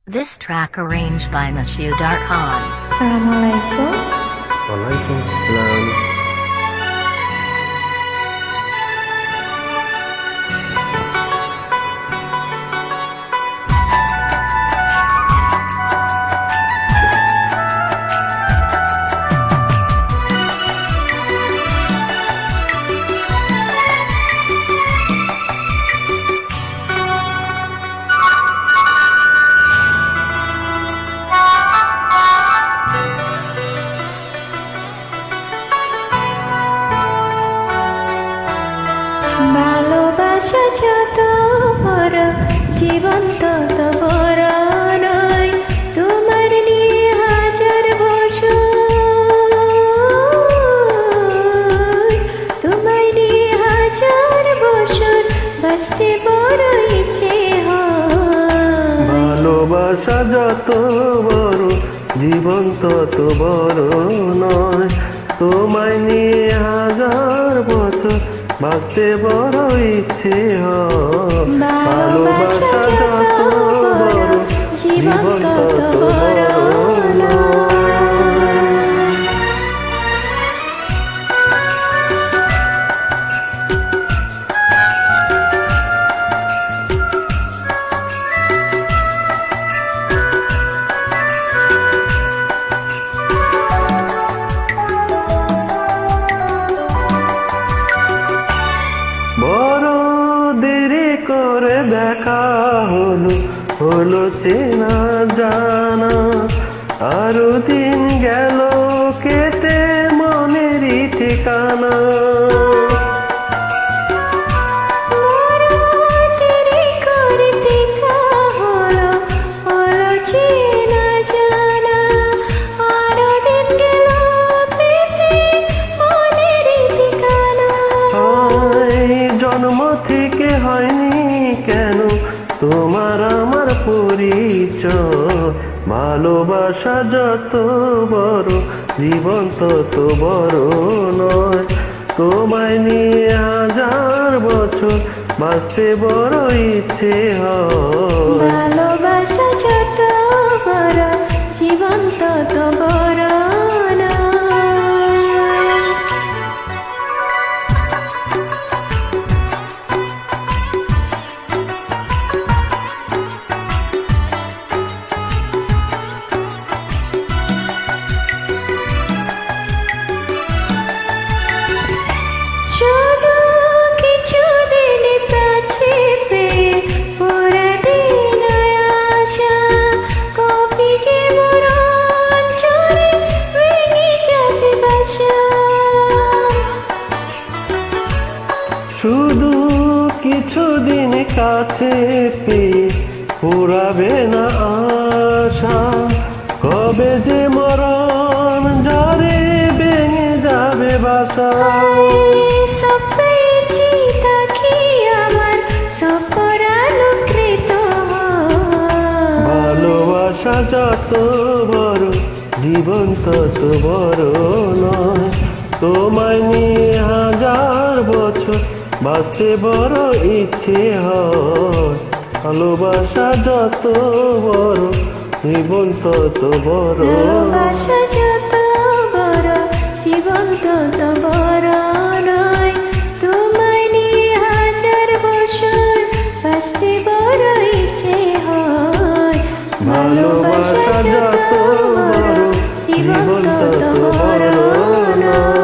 This track arranged by Monsieur Darkhan. Assalamualaikum. Waalaikumsalam. ভালোবাসা যত বড় জীবন তত বড় নয়, তোমার নিয়ে হাজার বছর, তোমায় নিয়ে হাজার বছর বাঁচতে বড় ইচ্ছে হয়। ভালোবাসা যত বড় জীবন তত বড় নয়, তোমায় নিয়ে হাজার বছর বাঁচতে বড় ইচ্ছে হয়। ভালোবাসা যত বড় জীবন তত বড় নয়। বড় দেরি করে দেখা হলো চেনা জানা, আরো দিন গেল কেটে মনেরই ঠিকানা। জন্ম থেকে হয়নি কেন তোমার আমার পরিচয়, ভালোবাসা যত বড় জীবন তত বড় নয়, তোমায় নিয়ে হাজার বছর বাঁচতে বড় ইচ্ছে হয়। ভালোবাসা যত বড় জীবন তত বড় নয়। শুধু কিছুদিন কাছে পেয়ে পুরাবে না আশা, কবে যে মরণ ঝড়ে ভেঙে যাবে বাসা। ভালোবাসা যত বড় জীবন তত বড় নয়, তোমায় নিয়ে হাজার বছর বাঁচতে বড় ইচ্ছে হয়। ভালোবাসা যত বড় জীবন তত বড়। ভালোবাসা যত বড় জীবন তত বড় নয়, তোমায় নিয়ে হাজার বছর বাঁচতে বড় ইচ্ছে হয়। ভালোবাসা যত বড় জীবন তত বড় নয়।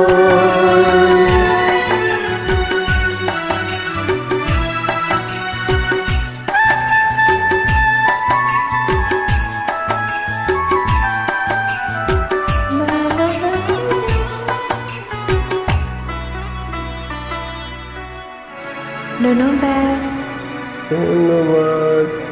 ধন্যবাদ। ধন্যবাদ।